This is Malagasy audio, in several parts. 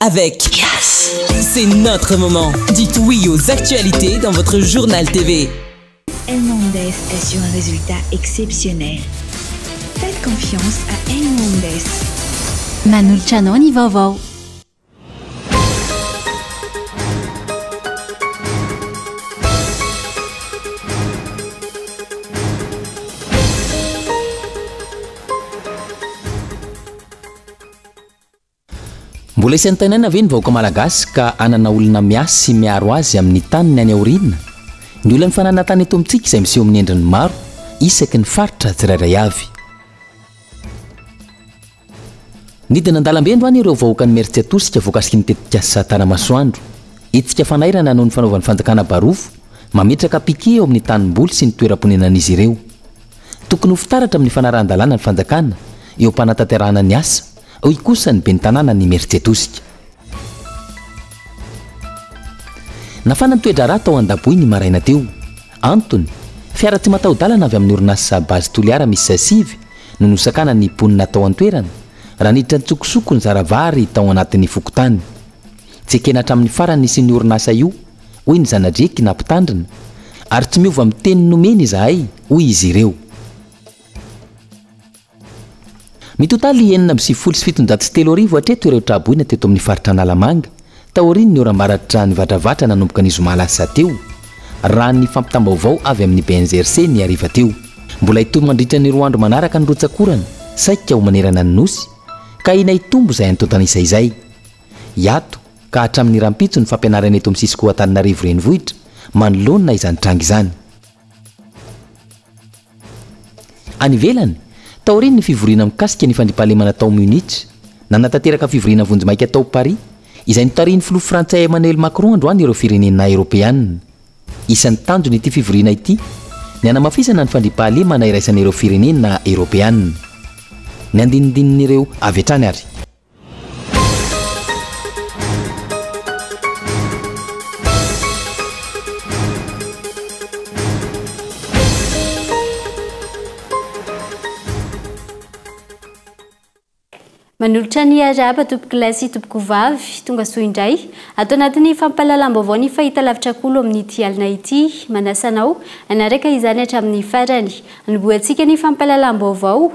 avec Yes. C'est notre moment. Dites oui aux actualités dans votre journal TV. El Mondes assure un résultat exceptionnel. Faites confiance à El Mondes. Manoltrano ny vaovao. Mbola isan'ny tanàna ve ny vahoaka malagasy ka anana olona miasa sy miaro azy amin'ny tany ny any aoriana. Ny olona ny fanana tany eto amintsika izay miseho amin'ny endriny maro isaky ny faritra tsirairay avy. Nidina an-dalambe androany ireo vahoaka ny Meritsy Atosika voakasiky ny tetikasa Tanamasoandro. Itsika fanairana noho ny fanaovan'ny fanjakana Barofo mametraka piqué eo amin'ny tanimboly sy ny toeram-ponenan'izy ireo. Tokony ho fitaratra amin'ny fanarahan-dalàna ny fanjakana eo am-panatanterahana ny asa. Oy kosa ny ben'ny tanàna ny Meritsy Atosika. Nafana ny toedrara tao an-daboy ny maraina teo. Antony, fiara tsy mataho-dalana avy amin'ny orinasa Base Toliara misy Sasivy no nosakana ny ponina tao an-toerana raha niditra ny tsokosoko ny zaravary tao anatin'ny fokotany. Tsy ekena hatramin'ny farany sy ny orinasa io, hoy ny zanadreky na mpitandrina, ary tsy miova amin'ny teny nomeny izahay, hoy izy ireo. Mitotaly 773 hatreto ireo traboina teto amin'ny faritra Analamanga taoriny ny oram-baratra ny vatravatra nanomboka ny zoma lasa teo raha ny fampitam-baovao avy amin'ny BNZRC ny ariva teo. Mbola hitombo mandritra ny 2 andro manaraka ny rotsakorana saika ho manerana ny nosy ka ina hitombo izay antotana isaizay. Iato ka hatramin'ny rampitso ny fampianarana eto amin'ny sisiko Antananarivo renivohitra manoloana izany tranga izany. Any ivelany taoriny ny fivoriana mikasika ny fandriampahalemana tao Munich nanatanteraka fivoriana vonjimaika tao Paris izay notarian'ny filoha frantsay Emmanuel Macron androany ireo firenena Europeanina. Isan'ny tanjony ity fivoriana ity ny hanamafisana ny fandriampahalemana iraisan'ireo firenena Europeanina. Ny andinidinin'ireo avy hatrany ary. Manolotra ny araba tompoko lasy tompoko vavy tonga soa indray atao anatin'ny fampahalalam-baovao ny fahita lavitra kolo amin'ny ity alina ity manasanao anaraka izany hatramin'ny farany niboantsika ny fampahalalam-baovao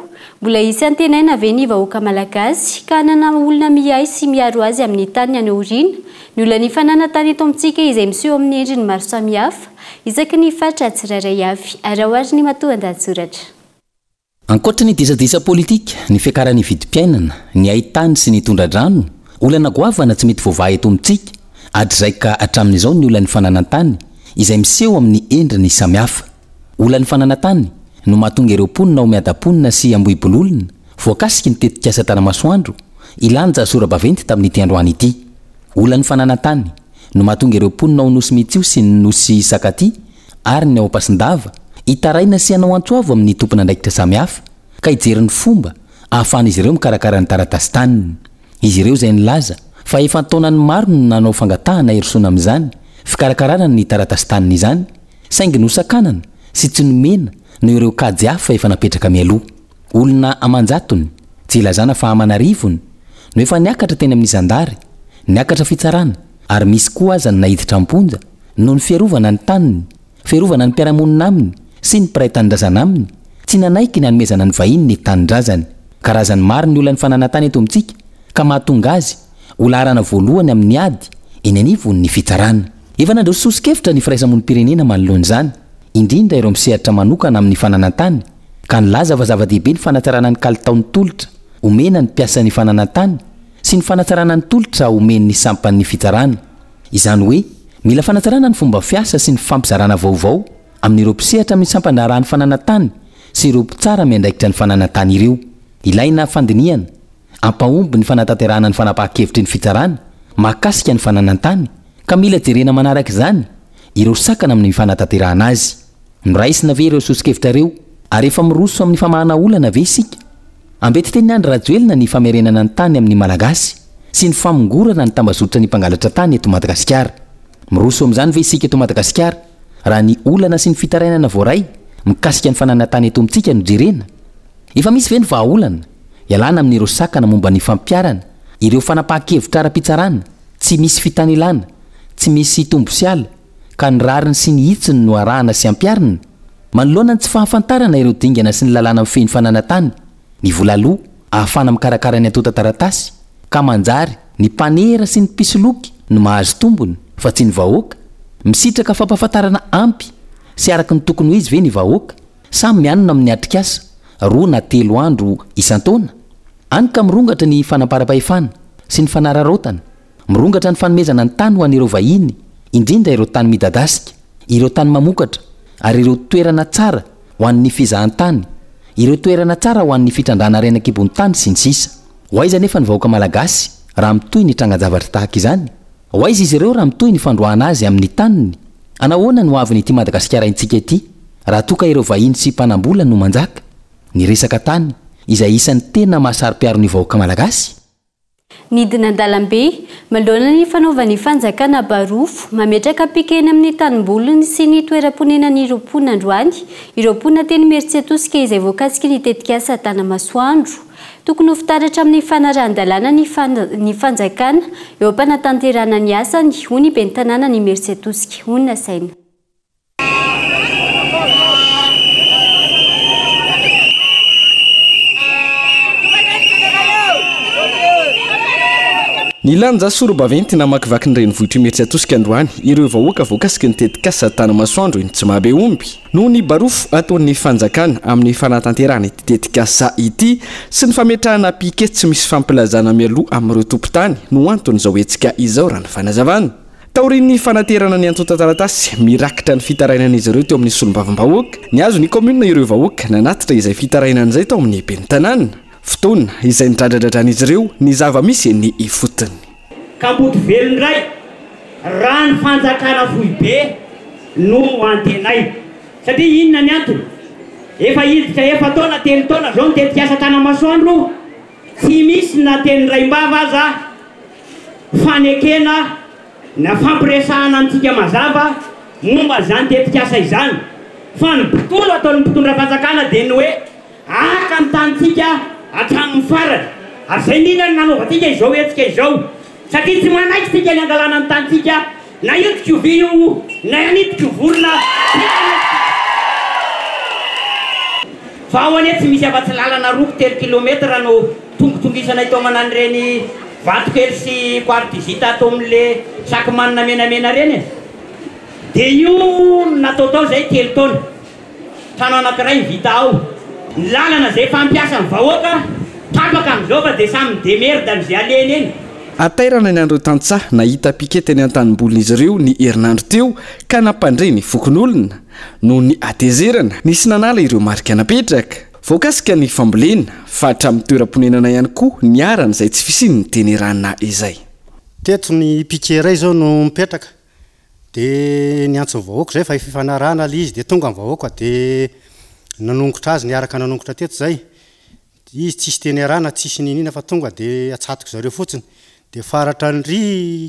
mbola isy antenaina ve ny vahoaka malagasy ka anana olona miay sy miaro azy amin'ny tany any aoriana ny olona ny fanana tany eto amintsika izay miseho amin'ny endriny maro samihafa isaky ny faritra tsirairay avy arahoary ny matoan-dahatsoratra. Ankoatra ny disadisa politika, ny fiakaran'ny vidim-piainana, ny ahitany sy ny tondra-drano, olana goavana tsy mety voavaha eto amintsika, adrizay ka hatramin'izao ny olana fananantany izay miseho amin'ny endriny samihafa. Olana fananantany no mahatonga ireo mponina ho miadaponina sy ambohibololona, voakasiky ny tetikasa Tanamasoandro, ilanja sora-baventy tamin'ity androany ity. Olana fananantany no mahatonga ireo mponina ho nosy mitsio sy ny nosy sakati, ary ny ao am-pasindava, itaraina sy anao antsoavo amin'ny tompona andraikitra samihafa ka hijeriny fomba ahafahan'izy ireo mikarakara ny taratasy taniny. Izy ireo izay nilaza fa efa taonany maro no nanao fangatahana herisona amin'izany fikarakarana ny taratasy taniny izany saingy nosakanana sy tsy nomena no ireo kajy hafa efa napetraka mialoha. Olona amanjatony tsy ilazana fa amanarivony no efa niakatra teny amin'ny zandary, niakatra fitsarana ary misy koa aza ny nahiditra amponja no ny fiarovana ny taniny, fiarovana ny mpiaramonina aminy sy ny mpiray tanindrazana aminy, tsy nanaiky ny hanomezana ny vahiny ny tanindrazany. Karazany maro ny olana fananantany eto amintsika ka mahatonga azy ho laharana voalohany amin'ny ady eny anivony ny fitsarana. Efa nandroso sosikevitra ny firaisamonim-pirenena manoloana izany, indrindra ireo misehatra manokana amin'ny fananantany ka nilaza fa zava-dehibe ny fanatsarana ny kalitaon'ny tolotra omena ny mpiasan'ny fananantany sy ny fanatsarana ny tolotra omeny ny sampan'ny fitsarana. Izany hoe mila fanatsarana ny fomba fiasa sy ny fampizarana vaovao amin'ireo mpisehatra amin'ny sampanarahan'ny fananantany sy ireo mpitsara miandraikitra ny fananantany ireo. Ilaina fandiniana ampahomby ny fanatanterahana ny fanapahan-kevitry ny fitsarana mahakasika ny fananantany ka mila jerena manaraka izany ireo sakana amin'ny fanatanterahana azy. Miraisina ve ireo sosikevitra ireo ary efa miroso amin'ny famahana olana ve isika? Ambety teny andro rajoelina ny famerenana ny tany amin'ny malagasy sy ny famongorana ny tambazotra ny mpangalatra tany eto Madagasikara. Miroso amin'izany ve isika eto Madagasikara raha ny olana sy ny fitarainana voaray mikasika ny fananantany eto amintsika no jerena? Efa misy ve ny vahaolana ialana amin'ireo sakana momba ny fampiarana ireo fanapahan-kevitra ara-pitsarana tsy misy fitanilana tsy misy tombosiala ka ny rariny sy ny hitsiny no arahana sy ampiarina manoloana ny tsy fahafantarana ireo dingana sy ny lalàna mifeny fananantany ny volaloha ahafana mikarakara ny atota taratasy ka manjary ny mpanera sy ny pisoloky no mahazo tombony fa tsy ny vahoaka misitraka fampahafantarana ampy sy araka ny tokony ho izy ve ny vahoaka samy mianona amin'ny atrikasa 2 na 3 andro isan-taona any ka mirongatra ny fanampara-pahefana sy ny fanararotana mirongatra ny fanomezana ny tany ho an'ireo vahiny indrindra ireo tany midadasika ireo tany mamokatra ary ireo toerana tsara ho an'ny fizahan-tany ireo toerana tsara ho an'ny fitrandrana renakibony tany sy ny sisa ho aiza nefa ny vahoaka malagasy raha mitoy ny trangan-javatra tahaka izany ho aiza izy ireo raha mitoy ny fandroahana azy amin'ny taniny anahoana no avy nyity Madagasikara intsika ity raha toka ireo vahiny sy mpanambola no manjaka ny resaka tany izay isan'ny tena mahasarym-piaro ny vahoaka malagasy nidina an-dalambe manoloana ny fanaovany fanjakana barofo mametraka pikeny amin'ny tanimbolony sy ny toeram-ponenany ireo mponina androany ireo mponina teny Mertsetosika izay voakasika ny tetika asa Tanamasoandro tokony ho fitaratra amin'ny fanaran-dalàna ny fanjakana eo am-panatanterana ny asany hoy ny ben'ny tanàna ny Mertsetosika honina saina ny lanja sorobaventy namakivaky ny renivohitra Mertsetosika androany ireo vahoaka voakasika ny tetikasa Tanamasoandro iny tsy mahabe omby noho ny barofo ataon'ny fanjakana amin'ny fanatanterana ity tetikasa ity sy ny fametrahana pike tsy misy fampilazana mialoha amin'ireo tompotany no anton'izao hetsika izao raha ny fanazavana taorin'ny fanaterana ny antota taratasy mirakitra ny fitarainan'izy ireo teo amin'ny solombavambahoaka ny azo ny komuna ireo vahoaka nanatitra izay fitarainan'izay tao amin'ny ben'ny tanàna fotoana izay nidradradradraan'izy ireo ny zava-misy ny ifotony kamboty velondray raha ny fanjakana fohy be no antenay satria inona ny antony efa iditra efa taona 3 taona zao nitetika asa Tanamasoandro tsy misy na teny ray-mbava aza fanekena na fampiresahana antsika mazava momba zany tetika asa izany fa ny mpitolo ataon'ny mpitondra fanjakana dia ny hoe aka ny tanitsika hatramin'ny farany ary zay nina ny nanaovantsika izao hetsika izao satria tsy manaiky tika ny angalana ny tanitsika na iotiko vio na anitiko vorona fa ao ane tsy misy afa-tsy lalana roko 3 kilometra no tongotongisanay tao manany reny vatokely sy quartizita atao amin'le saky manina menamena reny dia io natao tao zay 3 taona trano anankiray vita ao ny lalana zay fampiasa ny vahoaka tapaka amin'izao fa dia samy demerda amin'izay aleny eny atairana ny andreo tantsaha nahita pikety ny an-tanimbolon'izy ireo ny herinandro teo ka nampandre ny fokon'olona no ny atezerana nisy nanala ireo marika napetraka voakasika ny fambolena fa hatramin'ny toeram-ponenana ihany koa ny arana izay tsy fisiny ny tenerana izay teto ny pike ray zao no mipetraka dia ny antsony vahoaka zay fa ifanarana le izy dia tonga ny vahoaka dia nanongotra azy ny araka nanongotra teto zay izy tsisy tenerana tsisy ninina fa tonga dia atsatoko zareo fotsiny dia faratra ny ry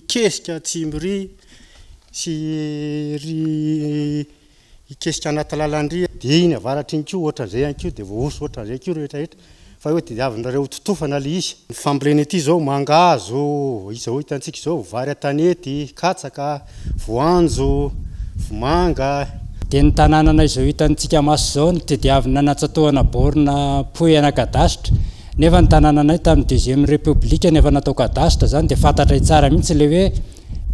kesika tsimby sy ry ikesika anaty lalandry dia iny avaratra iny koa ohatran'izay ihany koa dia voaoso ohatran'izay koa rehetrarehetra fa hoe dia avinareo totofana le izy ny fambolena ety zao mangazo izao hitantsika izao vary atanety katsaka voanjo vomanga dia ny tanànana izao hitantsika maso zao ny tediavina natsatoana borina poena kadasitra nefa ny tanànanay tamin'ny 2e république nefa natao kadasitra zany dia fantatray tsara mihitsy le hoe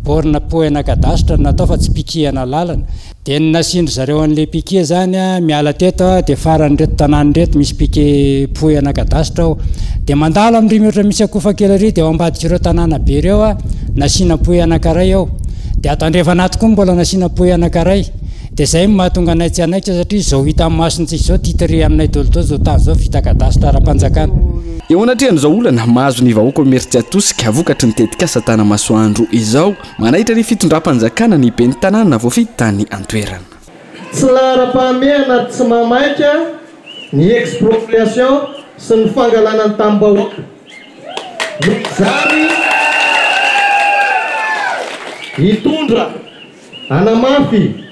borina poena kadasitra natao fa tsy pikihana lalana dia ny nasindry zareo an'le piqué zany miala teto dia farany reto tanàny reto misy piqué poena kadasitra ao dia mandalo amin'ny rimy oatra misy akofa kely ry dia ao ambadika ireo tanàna be reo nasiana poe anankiray ao dia atandrefa anaty koa mbola nasiana poe anankiray dia zay mahatonga anay tsy anaitra satria zao hita amin'ny masontsika zao titry aminay tolotolo zao tany zao vita kadasitra ara-panjakana eo anatrehan'izao olana mahazo ny vahoaka Mertsetosika vokatry ny tetikasa Tanamasoandro izao manaitra ny fitondram-panjakana ny ben'ny tanàna voafity tany antoerana tsy lara-pahamehana tsy mamaika ny expropriation sy ny fangalana ny tambahoaka zany hitondra anamafy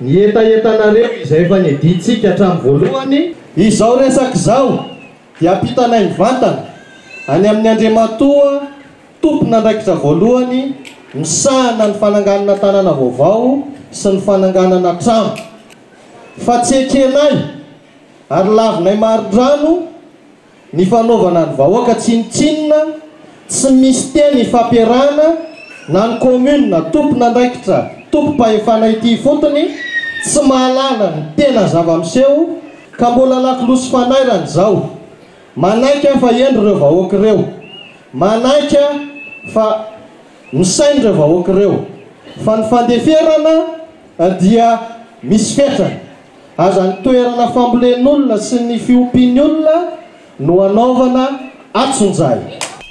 ny etaetanareo izay efa niditsika hatramin'ny voalohany izao resaka izao dia ampitanay mivantana any amin'ny Andriamatoa tompon'andraikitra voalohany misahana ny fananganana tanàna vaovao sy ny fananganana trano fa tsy ekenay ary lavinay marindrano ny fanaovana ny vahoaka tsinitsinina tsy misy teny fampiarahana na ny commune na tompon'andraikitra tompo-pahefana ity fotony tsy mahalala ny tena zava-miseho ka mbola lakilosy fanairany zao manaika fa endry ireo vahoaka ireo manaika fa misainy ireo vahoaka ireo fa ny fandeferana dia misy fetrana aza ny toerana fambolen'olona sy ny fiompiany olona no anaovana atsonjay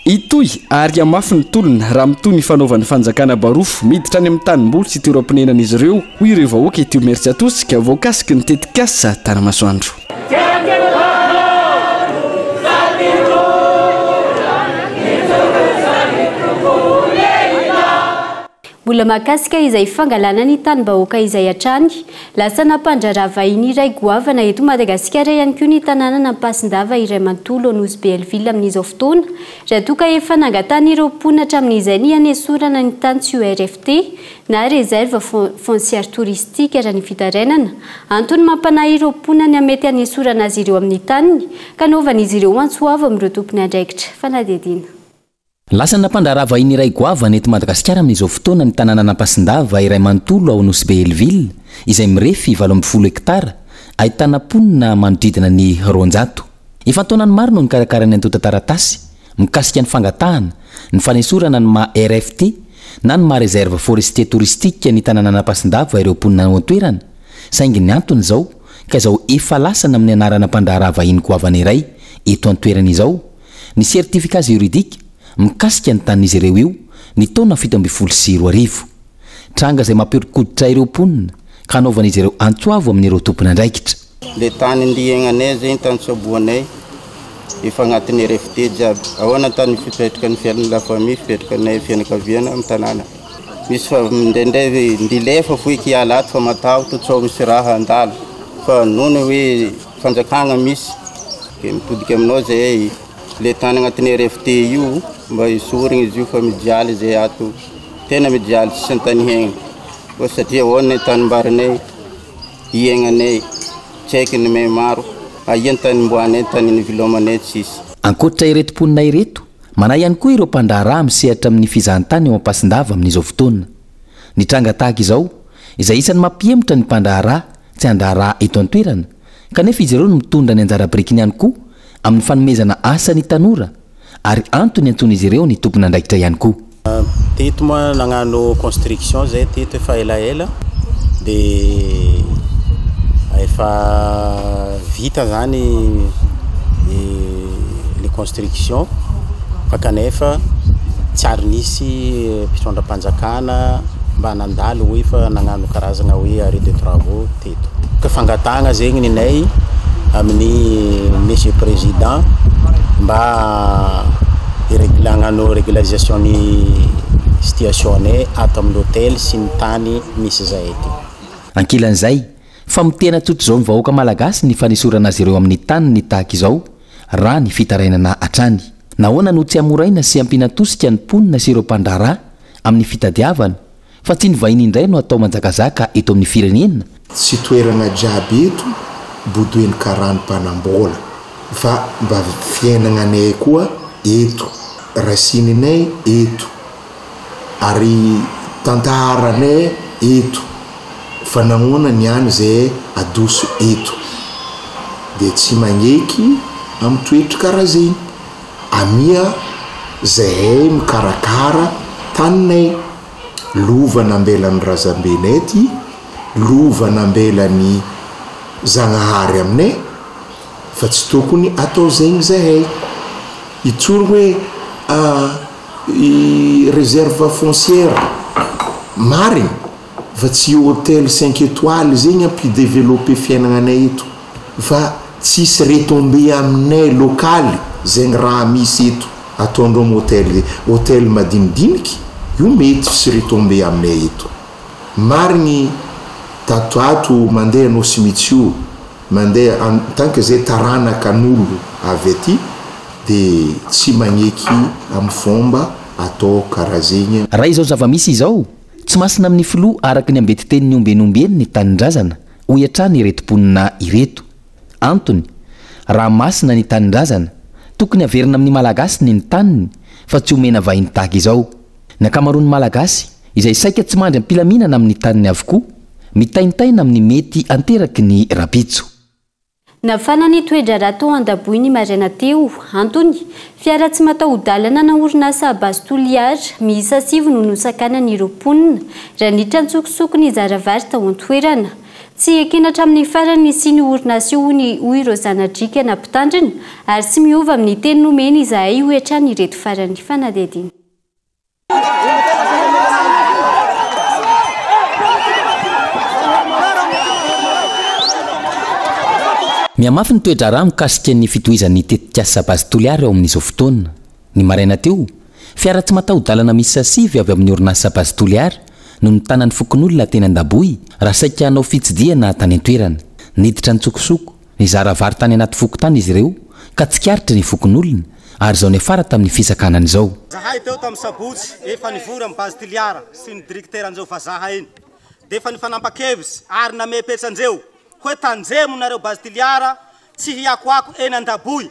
itoy ary amafy ny tolona raha mitoy ny fanaovan'ny fanjakana barofo miditra any amin'ny tanimboly sy toeram-ponenan'izy ireo hoy ireo vahoaka ity merci atosika voakasiky ny tetikasa tanamasoandro mbola mahakasika izay fangalana ny tany-bahoaka izay hatrany lasa nampandraravahiny iray goavana eto Madagasikara ihany koa ny tanàna nampasindava iray mantolo Anosy Belleville amin'izao fotoana raha toa ka efa nangatany ireo mponina hatramin'izay ny hanesorana ny tany tsy RFT na réserve foncière touristique raha ny fitarainana antony mampanahy ireo mponina ny hamety hanesorana azy ireo amin'ny taniny kanaovan'izy ireo antsoavo amin'ireo tompony andraikitra fanadihadiana lasa nampandraravahiny iray goavana eto Madagasikara amin'izao fotoana ny tanàna nampasindava iray mantolo ao Anosy Belleville izay mirefy 20 hektara ahitana mponina manodidina ny 200 efa taonany maro no nikarakarany antota taratasy mikasika ny fangatahana ny fanesorana ny ma RFT na ny ma réserve forestier touristique ny tanàna nampasindava ireo mponina ao an-toerana saingy ny antony izao ka izao efa lasana amin'ny anarana mpandraravahiny goavana iray eto an-toerana izao ny certificat juridique mikasika ny tanin'izy ireo io ny taona 720 tranga izay mampiorikoditra ireo mponina ka anaovan'izy ireo antsoavo amin'ireo tompony andraikitra le tany ndiagnanay zegny tany saboanay efa agnatin'ny RFT jiaby ahoana tany fipetraka ny fiainana la famille fipetraka nay fianakaviana amin'ny tanàna misy fa ndraindray ndilefa foiky hiala ato fa matahotra tsao misy raha andala fa nono hoe fanjakagna misy ke mitodika aminao zay le tany agnatin'ny RFT io mba isorigny izy io fa midialy zay ato tena midialy tsy santany fa satria ahoana tanimbarinay iainganay tsy haiko ny may maro ahiany tany mboanay tany ny vilomanay tsisy ankoatra ireto mponina ireto manahy ihany koa ireo mpandraharaha misehatra amin'ny fizahantany ao am-pasindava amin'izao fotoana ny tranga tahaka izao izay isany mampihemotra ny mpandraharaha tsy handraharaha eto an-toerana kanefa izy ireo no mitondra ny anjara-birikiny ihany koa amin'ny fanomezana asa ny tanora ary antony antson'izy ireo ny tompony andraikitra ihany koa teto moa nagnano construction zay teto efa elaela de efa vita zany les construction fa kanefa tsy ary nisy mpitondram-panjakana mba nandalo hoe fa nagnano karazagna hoe arrêt de travaux teto ka fangatagna zegny ninay amin'ny monsieur président mba nagnano régularisation ny situation nay ato amin'ny hôtel sy ny tany misy zay eto ankilan'izay fa mitena tsotro izao ny vahoaka malagasy ny fanesorana azy ireo amin'ny tany ny tahaka izao raha ny fitarainana hatrany nahoana no tsy amoraina sy ampinatosika ny mponina sy ireo mpandraharaha amin'ny fitadiavana fa tsy ny vahiny indray no atao manjakazaka eto amin'ny firenena tsy toerana jiaby eto bodoeny karano-panambola fa mba fiainagnanay koa eto rasininay eto ary tantaranay eto fa nagnona ny any zay adoso eto de tsy magneky amin'ny toetra karaha zegny amia zahay mikarakara taninay lova nambelan'ny razambenay ty lova nambelan'ny zagnahary aminay fa tsy tokony atao zegny zahay itsoro hoe réserve foncière marigny fa tsy hôtel 5 étoiles zegny ampideveloppe fiainagnanay eto fa tsisy retombé aminay lokaly zegny raha misy eto ataondreo amin'ny hôtel madinidiniky io mety sy retombé aminay eto marigny tatoato mandeha Anosy Mitsio mandeha en tant que zay taranaka n'olo avy aty de tsy magneky amin'ny fomba atao karaha zegny raha izao zava-misy izao tsy masina amin'ny filoha araka ny ambety teniny ombenombeny ny tanindrazana hoy hatrany iretom-ponina ireto antony raha masina ny tanindrazana tokony averina amin'ny malagasy ny taniny fa tsy homena vahiny tahaka izao ny ankamaroan'ny malagasy izay saika tsy mandry ampilaminana amin'ny taniny avokoa mitaintaina amin'ny mety anteraky ny rapitso nafana ny toedra raha tao an-daboy ny maraina teo antony fiara tsy mataho-dalana na orinasa base toliara miisa 7 no nosakanan'ireo mponina raha nitra ntsokosoko ny zaravary tao an-toerana tsy ekena hatramin'ny farany sy ny orinasa io hoy ireo zanadrika nampitandrina ary tsy miova amin'ny teny nomeny izahay ho hatrany ireto farany fanadihadiana miamafy ny toedra raha mikasika ny fitohizan'ny tetikasa base toliara eo amin'izao fotoana ny maraina teo fiara tsy mataho-dalana misy sasivy avy amin'ny orinasa base toliara no nitanan'ny fokon'olona teny an-daboy raha saika hanao fitsidiana tany an-toerana niditra ny tsokosoko ny zaravary tany anaty fokotany izy ireo ka tsikaritra ny fokon'olona ary zao ny afara tamin'ny fisakanana izao zahay teo tamin'ny sabotsy efa nivory amin'ny base toliara sy ny direkteran'izao vazaha iny dia efa nifanampa-kevitsy ary namepetsanjeo hoe tanjemo nareo base toliara tsy hiakoako eny an-daboy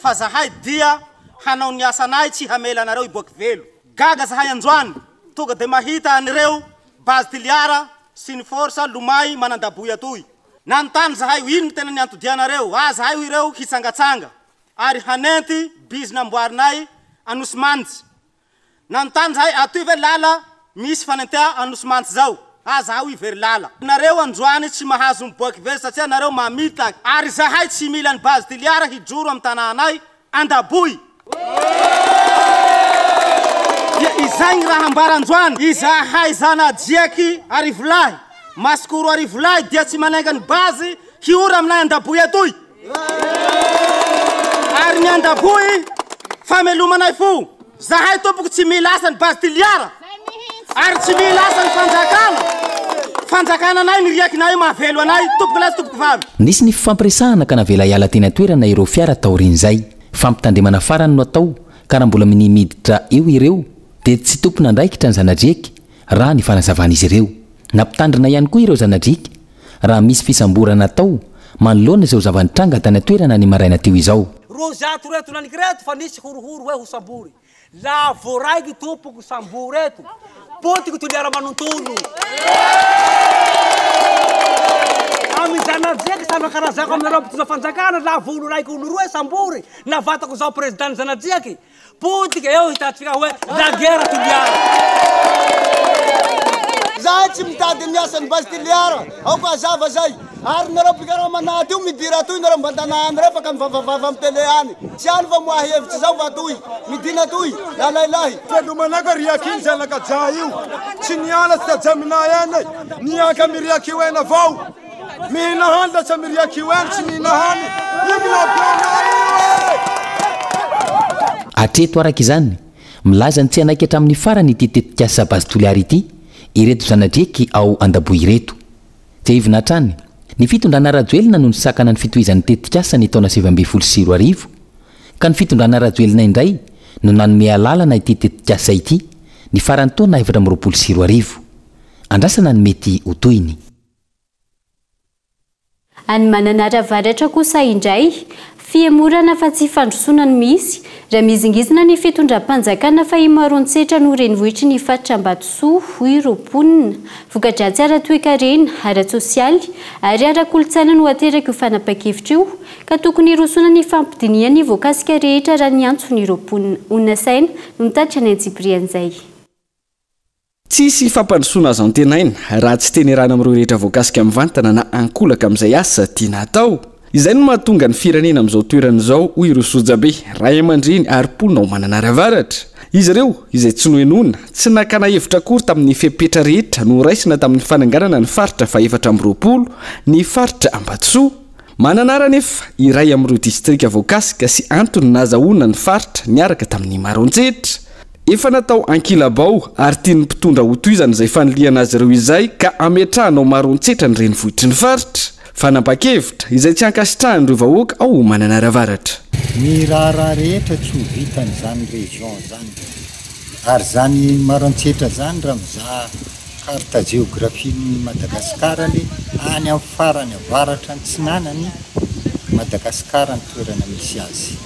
fa zahay dia hanao ny asanay tsy hamela nareo iboaky velo gaga zahay androany tonga dia mahita anireo base toliara sy ny forsa lomay manan-daboy atoy nanontany zahay ho ino ny tena niantodianareo zahay ho ireo hitsangatsanga ary hanenty bizy namboarinay Anosy-Mantsy nanontany zahay atoy ve lala misy fanentea Anosy-Mantsy zao zahay ivery lala nareo androany tsy mahazo miboaky velo satria nareo mamitaky ary zahay tsy mila ny base toliara hijoro amin'ny tanànay an-daboy izay ny raha ambarandroany izahay zanadjiaky arivolahy masikoro arivolahy dia tsy manenga ny bazy hiora aminay an-daboy atoy ary ny an-daboy famelomanay fo zahay tompoko tsy milasa ny base toliara ary tsy milasa ny fanjakana anay niriakinay mahavelo anay tompoko lasy tompoko vavy nisy ny fifampiresahana ka navela hiala teny an-toerana ireo fiara taorin'izay fampitandremana farany no atao ka raha mbola minimiditra eo ireo dia tsy tompona andraikitra ny zanadriaky raha ny fanazavana izy ireo nampitandrina ihany koa ireo zanadriaka raha misy fisamborana atao manoloana izao zavanitranga tany an-toerana ny maraina teo izao rozato reto naniky reto fa nisy horohoro hoe ho sambory la voaraiky tompoko sambory reto potiky toliara manontolo amy zanadriaky samakarazako aminareo mpitoza fanjakana la volo raiky olo roe sambory navatako zao président zanadriaky potiky eo hitatsika hoe la guerre toliara zahay tsy mitady miasany base toliara ao ko azava zay ary nareo pikara manaty io midira toy nareo mbandanany reo faka mivavavava amy tele any tsy any fa moahy hevitsy zao va toy midina toy lalailahy felomanaka riakiny zanakaja io tsy niala tsy tajaminay eny niaka miriaky io eny avao mihina hany lasa miriaky io eny tsy mihina hany atreto araka izany milaza ny tsy anaiky hatramin'ny farany ity tetikasa base toliara ity ireto zanadriaky ao an-daboy ireto tsy hivina hatrany ny fitondrana rajoelina no nisakana ny fitohizan'ny tetikasa ny taona 2024 ka ny fitondrana rajoelina indray no nanome alalana ity tetikasa ity ny farany taona 2024 andrasana ny mety ho toyiny any mananara varatra kosa indray fiemorana fa tsy fandrosona ny misy raha mizingizina ny fitondram-panjakana fa imaron-tsetra no renivohitry ny faritra Ambatosoa hoy ireo mponina voka-dratsy ara-toekarena ara-tsosialy ary ara-kolontsaina no ateraky ho fanapa-kevitra io ka tokony hirosona ny fampidiniany voakasika rehetra raha ny antsony ireo mponina Ona Saina no mitatitra ny antsibrian'izay tsisy fampandrosoana azo antenaina raha tsy teny rana amin'ireo rehetra voakasika amin'ny vantana na ankolaka amin'izay asa tiana atao izay no mahatonga ny firenena amin'izao toerana izao hoy ireo sojabe ray aman-dreny ary polina ao mananaravaratra izy ireo izay tsy noenona tsy nakana hevitra akory tamin'ny fepetra rehetra no raisina tamin'ny fananganana ny faritra fa 420 ny faritra Ambatosoa mananara nefa iray amin'ireo distrika voakasika sy antony nazahoana ny faritra niaraka tamin'ny maron-tsetra efa natao ankilabao ary tiany mpitondra ho toizana izay faniliana azy ireo izay ka ametrahanao maron-tsetra ny renivohitry ny faritra fanapa-kevitra izay tsy ankasitrahany ireo vahoaka ao mananaravaratra ny raharaha rehetra tsy ho vitan'izany région zany ary zany maroantsetra zany raha mizaha carte géographie-ny Madagasikara le any amin'ny farany avaratra ny tsinanany Madagasikara ny toerana misy azy.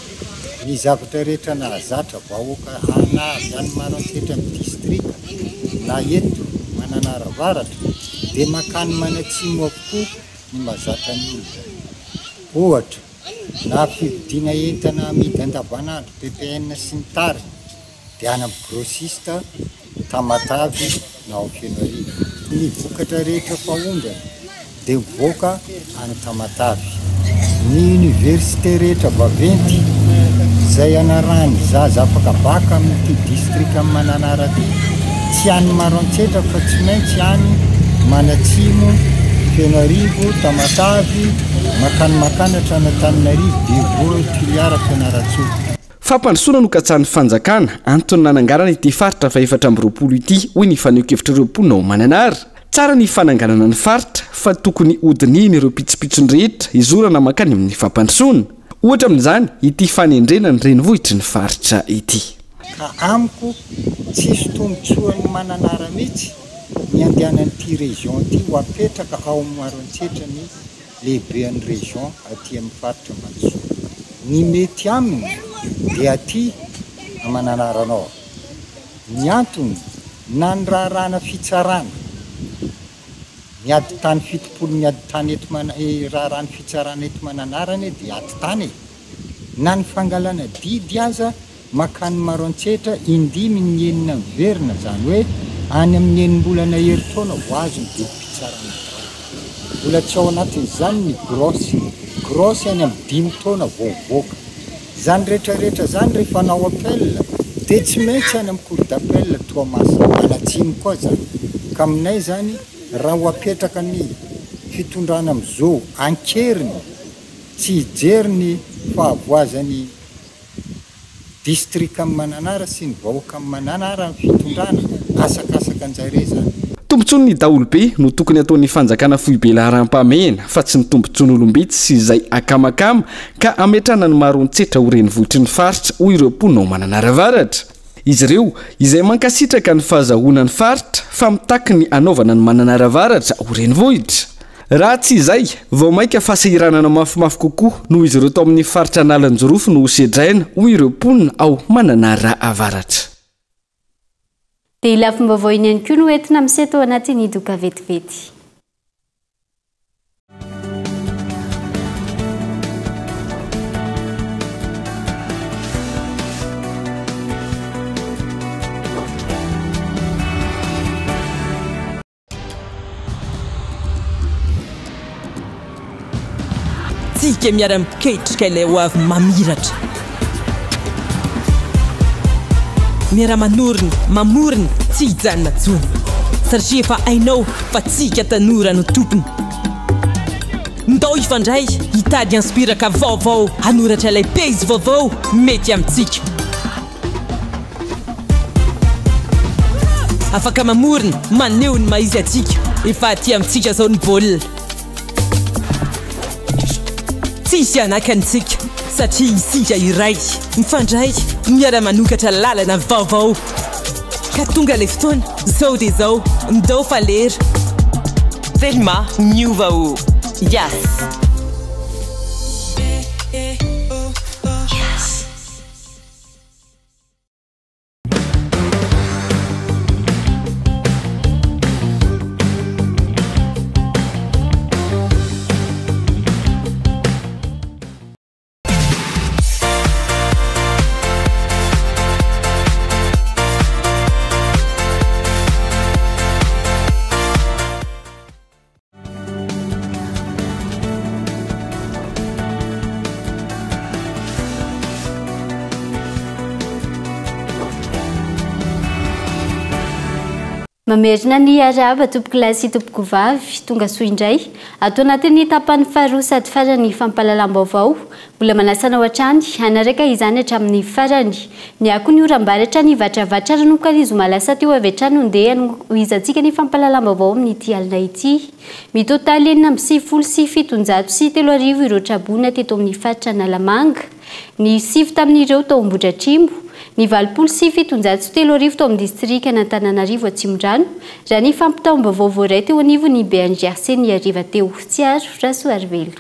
Ny zavatra rehetra nahazatra vahoaka anavy any maroantsetra amin'ny distrika na eto Mananaravaratra dia makany manatsimo avokoa ny mahazatra ny olona. Ohatra na fividiana entana amidy andavanandro PPN sy ny tariny dia any amin'ny grossiste Tamatavy na ao Fianareva. Ny vokatra rehetra fahondrana dia mivoaka any Tamatavy. Ny université rehetra vaventy izay anarahany zaza afaka baka amin'ity distrika amin'ny Mananara tsy any maroantsetra fa tsy maintsy any Manatsimo, Fianarivo, Tamatavy, makany Antananarivo, Divo, Tiliara, Fianaratsoa. Fampandrosoana no katsahany fanjakana antony nanangarana ity faritra fa 420 ity hoy ny faneho-kevitra ireo mponina ao Mananara. Tsara ny fananganana ny faritra fa tokony hodininy ireo pitsopitsony rehetra izorana makany amin'ny fampandrosoana. Ohatra amin'izany ity fanendrena ny renivohitry ny faritra ity. Ka amiko tsisy tombotsoan'ny Mananara mihitsy ny andehanan'ity région ity ho apetraka ao maroantsetra ny lehibean'ny région aty amin'ny faritra Mandrosoa. Ny mety aminy dia aty Mananara Nord. Ny antony na ny raharahana fitsarana miady tany fitopolo miady tany eto raharahana fitsarana eto Mananara dia aty tany. Na ny fangalana didy aza makany maroantsetra indimy ny enina miverina zany hoe any amin'ny enim-bolana herintaona ho azo ny didy fitsarana. Mbola tsy ao anatin'izany ny grosse any amin'ny 5 taona voavoaka. Zany rehetrarehetra zany rehefa nao appel dia tsy maintsy any amin'ny cour d'appel Toamasina Manatsimo koa zany. Ka aminay zany raha ho apetraka ny fitondrana amin'izao ankeriny tsy hijery ny fahavoazany distrika amin'ny Mananara sy ny vahoaka amin'ny Mananara ny fitondrana asakasaka anjareo zany. Tombontsoany ny daolobe no tokony ataon'ny fanjakana foibe laharam-pamehana fa tsy ny tombontsoany olombitsy sy izay akamakama ka ametrana ny maroantsetra ho renivohitry ny faritra hoy ireo mponina ao Mananaravaratra. Izy ireo izay mankasitraka ny fahazahoana ny faritra fa mitaky ny anaovana ny Mananaravaratra ho renivohitra. Raha tsy izay vao maika fahasahiranana mafimafy kokoa noho izy ireo tao amin'ny faritra Analanjorofo no sedraina hoy ireo mponina ao Mananaravaratra. Dia ila fomba iny ihany koa no entina miseto anatin'ny doka vetivety. Tsika miara-miketrika ilay ho avy mamiratra. Miara-manorina, mamorina, tsy hijanona tsony. Satria efa hainao fa tsika tanora no tompony. Ndao ifandray hitady inspiraka vaovao hanoratra ilay pejy vaovao mety amintsika. Afaka mamorina, maneho ny maizy atsika efa aty amintsika zao ny baolina. Tsisy anakantsika satria isika iray mifandray miara-manokatra lalana vaovao. Ka tonga le fotoana zao dia zao ndao falera. Thelma miova ho Yes. Mamerina ny araba tompoko lasy tompoko vavy tonga soa indray atao anatin'ny tapany faharoa sady farany fampalalam-baovao mbola manasana ao hatrany hanaraka izany hatramin'ny farany ny ako ny oram-baratra ny vatravatra ranokarizo malasa teo avy hatrany ndeha no izantsika ny fampalalam-baovao amin'ity alina ity mitotaly 777 ireo trabona teto amin'ny faritra Analamanga Ny 7 tamin'ireo tao Ambohidratrimo, ny 87 tao amin'ny distrika n'Antananarivo Atsimondrano, raha ny fampitaom-baovao iray teo anivony ny BNGRC ny hariva teo. Tsiaro Rasoarivelo.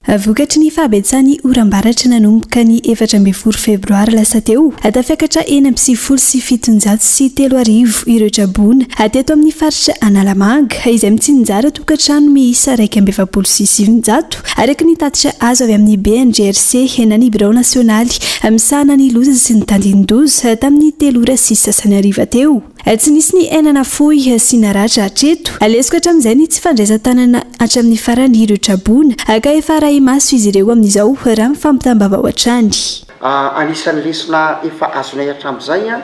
Vokatry ny fahabetsahany oram-baratra nanomboka ny 14 febroary lasa teo, atafiakatra eny amin'ny 703 ireo trabona ateto amin'ny faritra Analamanga, izay mitsinjara tokantrano miisa 227 araka ny tatitra azo avy amin'ny BNGRC henany Birao Nasionaly misahana ny loza sy ny tandinin-doza tamin'ny 3:06 teo. Tsy nisy ny enana fohy sy naratra hatreto, alesoko hatramin'izay ny tsy fandraisan-tanana hatramin'ny farany ireo trabona ka efa ray maso izy ireo amin'izao raha mifampitambavao hatrany. Anisan'ny lesona efa azonay hatramin'izay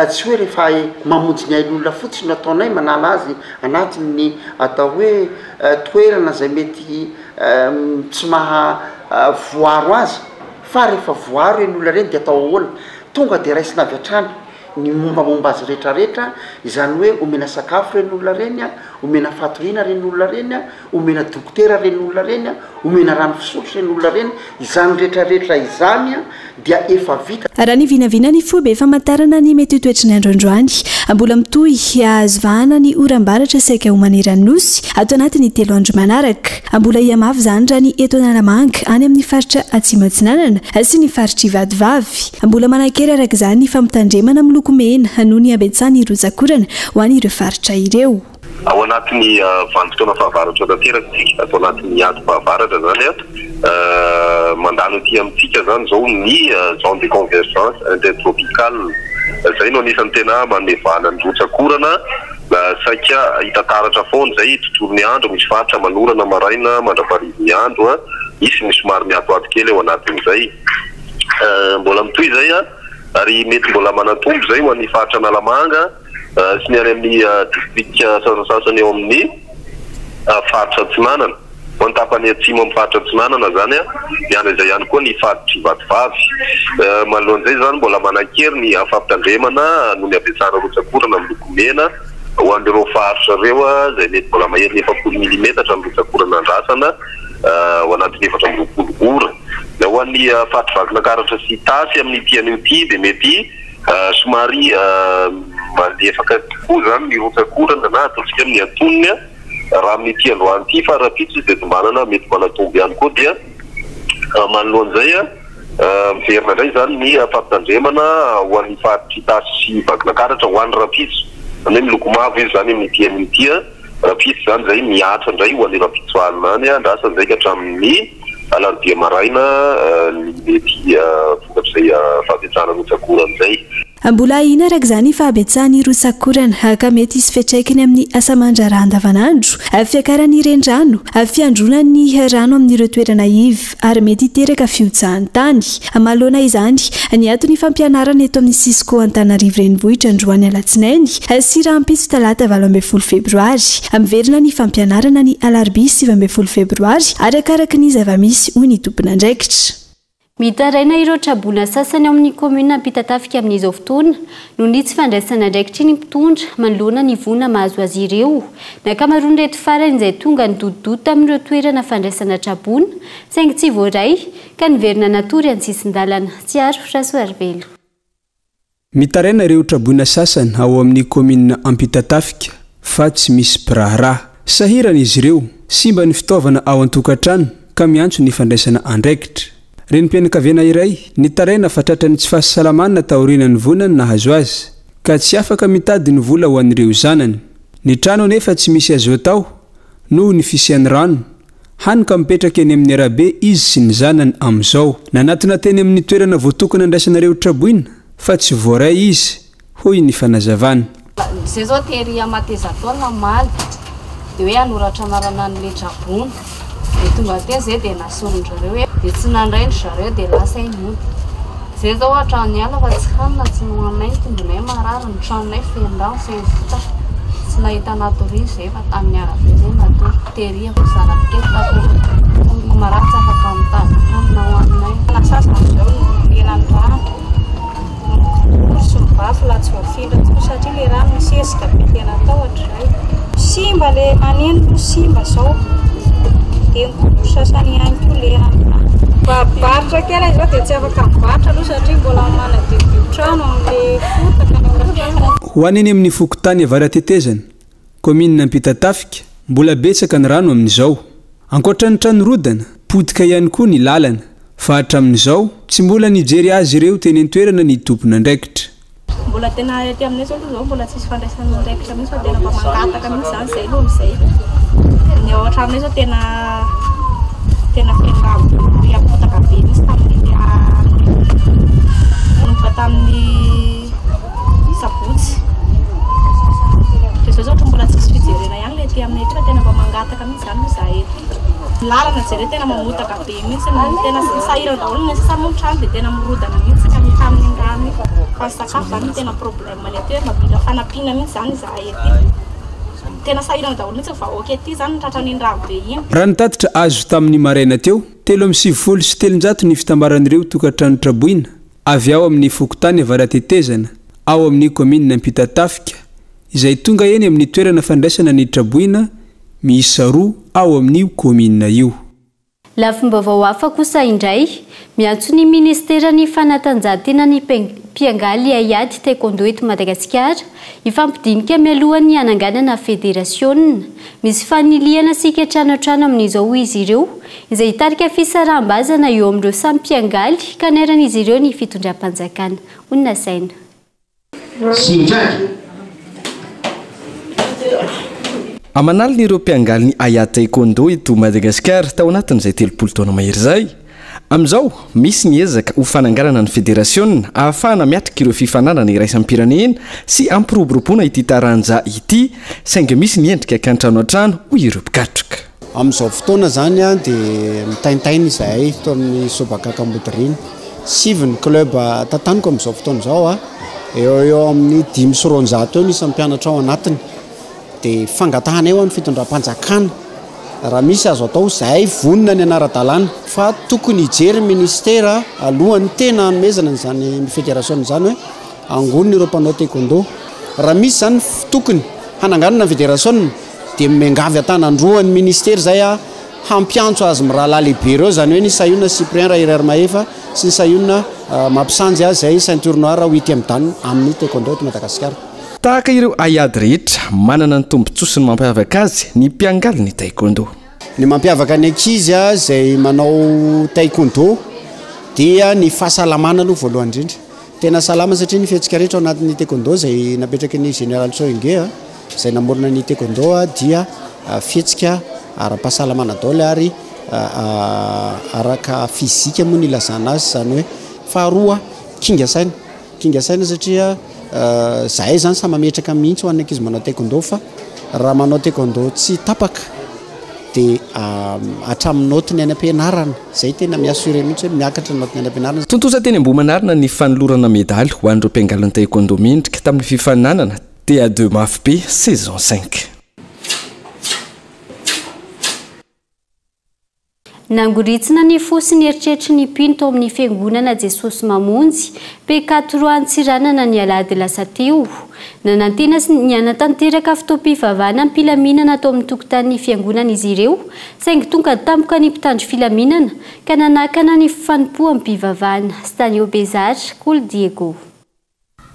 tsy hoe rehefa mamonjy ny ain'olona fotsiny ataonay manala azy anatin'ny atao hoe toerana izay mety tsy voaro azy, fa rehefa voaro eny olona reny dia atao ahoana, tonga dia raisina avy hatrany ny mombamomba azy rehetrarehetra, izany hoe omena sakafo reny olona reny, omena fatoriana reny olona reny, omena dokotera reny olona reny, omena rano fisotro reny olona reny, izany rehetrarehetra izany dia efa vita. Raha ny vinavina ny fobe famantarana ny mety toetry ny androandroany, mbola mitohy azo vahana ny oram-baratra saika ho manerana nosy ato anatin'ny 3 andro manaraka. Mbola iamavy izany raha ny eto Analamanga any amin'ny faritra Atsimo Atsinanana sy ny faritra Ivadivavy. Mbola manankery araka izany ny fampitandremana miloko mena noho ny abetsahany rozakorana ho an'ireo faritra ireo. Ao anatin'ny vanim-potoana fahavaratra tanteraka, atao anatin'ny ady fahavaratra zany mandalo aty amintsika zany zao ny zone de convergence intertropicale. Zay no anisan'ny tena manevana ny rotsakorana, saika hitataratra foana zay tontolo ny andro, misy faritra manorana maraina mandraparivo ny andro, misy somary miatoato kely ao anatin'izay. Mbola mitoy zay ary mety mbola manatombo zay ho an'ny faritra Analamanga sy ny any amin'ny distrika sasasasany eo amin'ny faritra Atsinanana. Ho ny tapany atsimo amin'ny faritra Atsinanana zany ihany izay ihany koa ny faritra Ivadivavy. Manoloan'izay zany mbola manankery ny fampitandremana noho ny abetsahana rotsakorana miloko mena ho an'ireo faritra ireo izay mety mbola mahery 40 mm ny rotsakorana andrasana ho anatin'ny 420 ora. Ho an'ny faritra Vakinankaratra sy Tasy amin'ny tian'io ty dia mety somary malefaka tokoa zany ny rotsakorana na ataontsika amin'ny antonony raha amin'ny ty androany ty, fa raha pitsy dia tombanana mety manatombo ihany koa dia manoloan'izay miverina indray zany ny fampitandremana ho an'ny faritra Tasy sy Vakinankaratra ho an'ny rapitso, zany hoe miloko mavo izy zany amin'ny tian'io ty rapitso zany zay miatra indray ho an'ny rapitso alina any andrasa ndraiky hatramin'ny alarobia maraina ny mety vokatr'izay fahabetsahana rotsakorana izay. Mbola ina araka izany fahabetsahany rotsakorana ka mety hisy fiantraikany amin'ny asa aman-draharaha andavanandro, fiakarany rendrano, fiandronany rano amin'ireo toerana ivy ary mety hiteraka fiotsahany tany. Manoloana izany ny antony fampianarana eto amin'ny Sisco Antananarivo renivohitra androany alatsinainy sy rahampitso talata 12 febroary, miverina ny fampianarana ny alarobia 17 febroary arakaraka ny zava-misy hoy ny tompon'andraikitra. Mitaraina ireo trabona sasany amin'ny komuna Ampitatafika amin'izao fotoana noho ny tsy fandraisana andraikitry ny mpitondra manoloana ny vona mahazo azy ireo. Ny ankamaroany reto farany izay tonga ny dododo tamin'ireo toerana fandraisana trabona saingy tsy voaray ka niverina natory an-tsisin-dalana. Tsiaro Rasoarivelo. Mitaraina ireo trabona sasany ao amin'ny komuna Ampitatafika fa tsy misy biraharaha. Sahirana izy ireo, simba ny fitaovana ao an-tokantrano ka miantso ny fandraisana andraikitra. Renim-pianakaviana iray nitaraina fa tratrany tsy fahasalamana taorianany vonany nahazo azy ka tsy afaka mitady ny vola ho an'ireo zanany. Ny trano anefa tsy misy azo atao noho ny fisian'ny rano, hany ka mipetraka eny amin'ny arabe izy sy ny zanany amin'izao. Nanatona teny amin'ny toerana voatokana andraisanareo traboina fa tsy voaray izy, hoy ny fanazavana. Zay zao tery amatezataona maly dia hoe anoratra anarana an'ilay trabona dia tonga teny zay dia nasorondrareo hoe dia tsy nandrainy zareo dia lasa mody. Zay zao hatrany ala fa tsy hanina tsy nohanay ny tombonay marary, ny tranonay fendrano fevita tsy nahita natory zay fa tamin'ny arabe zay natory tery ako zanakely tatory marary tsy afaka mitady hanina hoaninay nasasana zao elan'ny rano sombafy la tsy voafindra satria le rano misesika be tena tahotra zay simba le maneno simba zao tempo sasany ihany koa le babaritra kely zao dia tsy afaka mivarotra aloha satria mbola manadio trano amin'le fotaka. Ho aneny amin'ny fokotany avaratetezana komine Ampitatafika mbola betsaka ny rano amin'izao. Ankoatra ny tranorodana potika ihany koa ny lalana fa hatramin'izao tsy mbola nijery azy ireo teny an-toerana ny tompona ndraikitra. Mbola tena aty aminay zao mbola tsisy fandraisana ndraikitra mihitsy fa tena mba mangataka mihitsy zany zay aloha am'izay. Ny ao an-tranonay zao tena fiangavo yapotaka be mihitsy tamin'ny nomba tamin'ny sabotsy. Dia zao ohatra mbola tsisy fijerena ihany le aty aminay fa tena mba mangataka mihitsy zany za eto. Lalana jereo tena mamotaka be mihitsy tena sahirana daholo ny sasany moa trano dia tena mirodana mihitsy ka tamin'ny rano fa sakafo zany tena problème le aty hoe mabila fanampiana mihitsy zany za ety. Tena sahirana daholo mihitsy fa oke ty zany tratrany rano be iny. Raha nitatitra azo tamin'ny maraina teo 3,700 ny fitambaran'ireo tokantrano traboina avy ao amin'ny fokotany avaratetezana ao amin'ny komine Ampitatafika izay tonga eny amin'ny toerana fandraisana ny traboina miisa 2 ao amin'ny komine io. Lafim-baovao hafa kosa indray miantso ny ministerany fanatanjahantena ny mpiangaly Ayady Taekwondo eto Madagasikara ifampidinika mialohan'ny hananganana federasiona. Misy faniliana sy ketranatrano amin'izao izy ireo izay hitarika fisaraham-bazana eo amin'ireo samy mpiangaly ka neran'izy ireo ny fitondram-panjakana. Onona saina. Amanalina ireo mpiangaly ny Ayady Taekwondo eto Madagasikara tao anatin'izay 30 taona mahery zay. Amin'izao misy ny ezaka ho fananganana ny federasiona ahafahana miatrika ireo fifananana iraisam-pirenena sy ampiroboroboana ity taranja ity saingy misy ny endrika kantrano an-trano ho ireo mpikatroka. Amin'izao fotoana zany dia mitaintaina izahay tamin'ny Sobakaka Modirina 7 club tataniko amin'izao fotoana izao eo amin'ny 5 sy 900 eo nisy mpianatra ao anatiny. Dia fangatahana eo amin'ny fitondram-panjakana raha misy azo atao izay vonona ny anara-dalàna fa tokony hijery ministera alohan'ny tena hanomezana n'izany federasiona izany hoe angonina ireo mpanao taekwondo. Raha misy zany tokony hananganana ny federasiona dia miangavy atanandroan'ny ministera zay hampiantso azy mirahalahy lehibe ireo zany hoe ny Sayona Cyprien Rahirar Mahefa sy ny Sayona mampisanjy azy zay ceinture noire ho ity amin'ny amin'ny taekwondo eto Madagasikara. Tahaka ireo Ayady rehetra manana ny tombontsoa ny mampiavaka azy ny mpiangaly ny taekwondo. Ny mampiavaka ny ankizy izay manao taekwondo dia ny fahasalamana aloha voalohany indrindra. Tena salama satria ny fihetsika rehetra ao anatin'ny taekwondo izay napetraky ny Général Tsoenge izay namorona ny taekwondo dia fihetsika ara-pahasalamana daholo ary araka fizika moa ny ilazana azy zany hoe faharoa kinga saina satria zahay zany sa mametraka mihitsy ho an'ny ankizy manao taekwondo fa raha manao taekwondo tsy tapaka dia hatramin'ny notiny any am-pianarana zay tena miassurer mihitsy hoe miakatra ny notiny any am-pianarana. Tontosa teny Ambohimanarina ny fanolorana medaly ho an'ireo mpiangaly ny taekwondo mendrika tamin'ny fifaninanana TA2 mafy be saison 5. Nangoritsina ny fo sy ny eritreritry ny mpino tao amin'ny fiangonana Jesosy Mamonjy P4 Antsiranana ny alahady lasa teo. Nanantena sy ny anatanteraka fitoam-pivavahana mpilaminana tao amin'ny tokotanin'ny fiangonana izy ireo saingy tonga tampoka ny mpitandro filaminana ka nanakana ny fifanompoa amin'ny mpivavahana. Stanio Bezatra, Kolo Diego.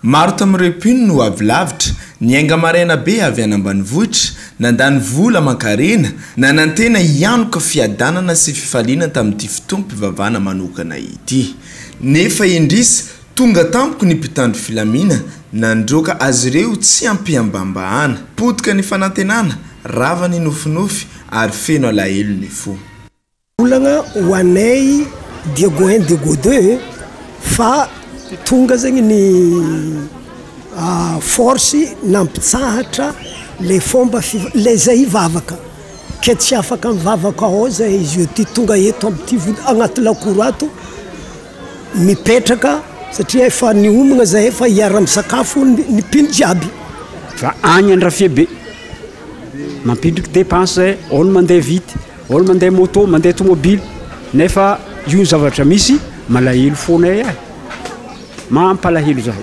Maro tamin'ireo mpino no avy lavitra ny aingana maraina be avy any ambanivohitra nandany vola mankarena nanantena ihanoka fiadanana sy fifaliana tamin'ity fotoam-pivavahana manokana ity. Nefa indrisy tonga tampoko ny mpitandro filamina nandroka azy ireo tsy ampiambambahana potika ny fanantenana rava ny nofinofy ary feno alahelo ny fo. Olagna ho anay Diegoin Degodeux fa tonga zegny ny force nampitsahatra le fomba le zay vavaka ke tsy afaka mivavaka ao zay izy io ty tonga eto amin'ity agnaty lakoro ato mipetraka satria efa niomagna zay efa hiara misakafo ny pino jiaby fa agny andrafia be mampindriky dépense olo mandeha vity olo mandeha moto mandeha tomobile nefa io zavatra misy malahelo fonay mampalahelo zahay.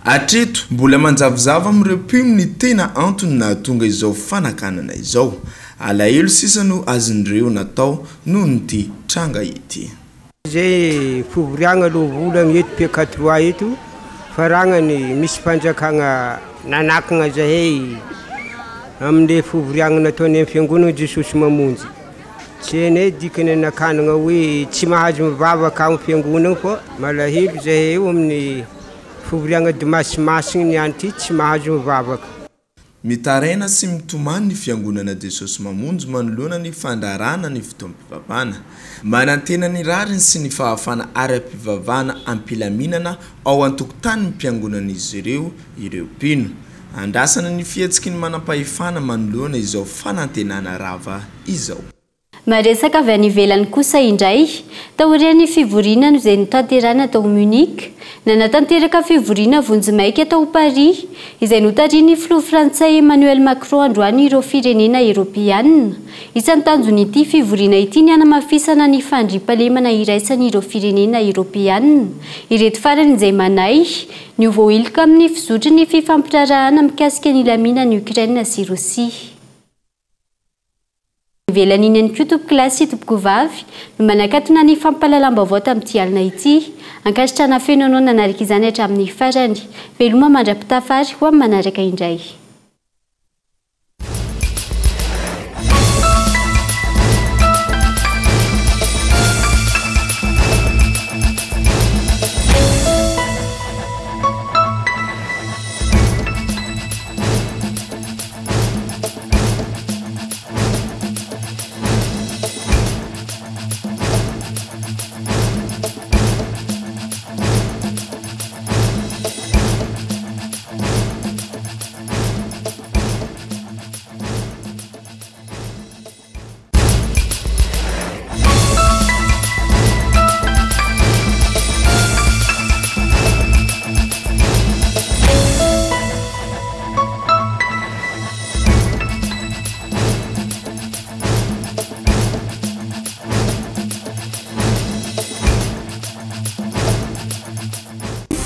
Atreto mbola manjavozavo amin'ireo mpino ny tena antony nahatonga izao fanakanana izao alahelo sisa no azon'ireo natao noho nyty tranga ity zay fivoriagna aloha volagna eto P4 eto faragnany misy fanjakagna nanakagna zahay amin'le fivoriagna nataony amin'ny fiangonana Jesosy mamonjy tsy hainay dikany anakanagna hoe tsy mahazo mivavaka amin'ny fiangonana fa malahelo zahay eo amin'ny fivoriagna dimasimasigny niany ty tsy mahazo mivavaka mitaraina sy mitomany ny fiangonana Jesosy mamonjy manoloana ny fandarana ny fotoam-pivavahana manantena ny rariny sy ny fahafana ara-pivavahana ampilaminana ao an-tokotany ny mpiangonan'izy ireo pino andrasana ny fihetsiky ny manam-pahefana manoloana izao fanantenana rava izao maresaka avy any ivelany kosa indray taorian'ny fivoriana no izay notanterana tao Munich nanatanteraka fivoriana vonjimaiky tao Paris izay notarian'ny filoha frantsay Emmanuel Macron androany ireo firenena Europeanina isan'ny tanjon'ity fivoriana ity ny hanamafisana ny fandriampahalemana iraisany ireo firenena Europeanina ireto farany izay manay ny voailika amin'ny fizotry ny fifampirarahana mikasika ny laminan'ny Ukraine sy Rosia Ivelany ny YouTube classe topoko vavy no manakatona ny fampalalam-baovao tamin'ity alina ity ankasitrana feno anao nanaraka izany hatramin'ny farany veloma mandra-pitafary ho amin'ny manaraka indray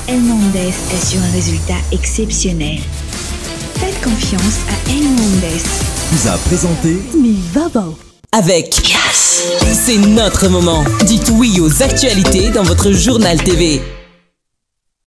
Hernandez assure un résultat exceptionnel. Faites confiance à Hernandez. Vous a présenté Mivabo. Avec Yes, c'est notre moment. Dites oui aux actualités dans votre journal TV.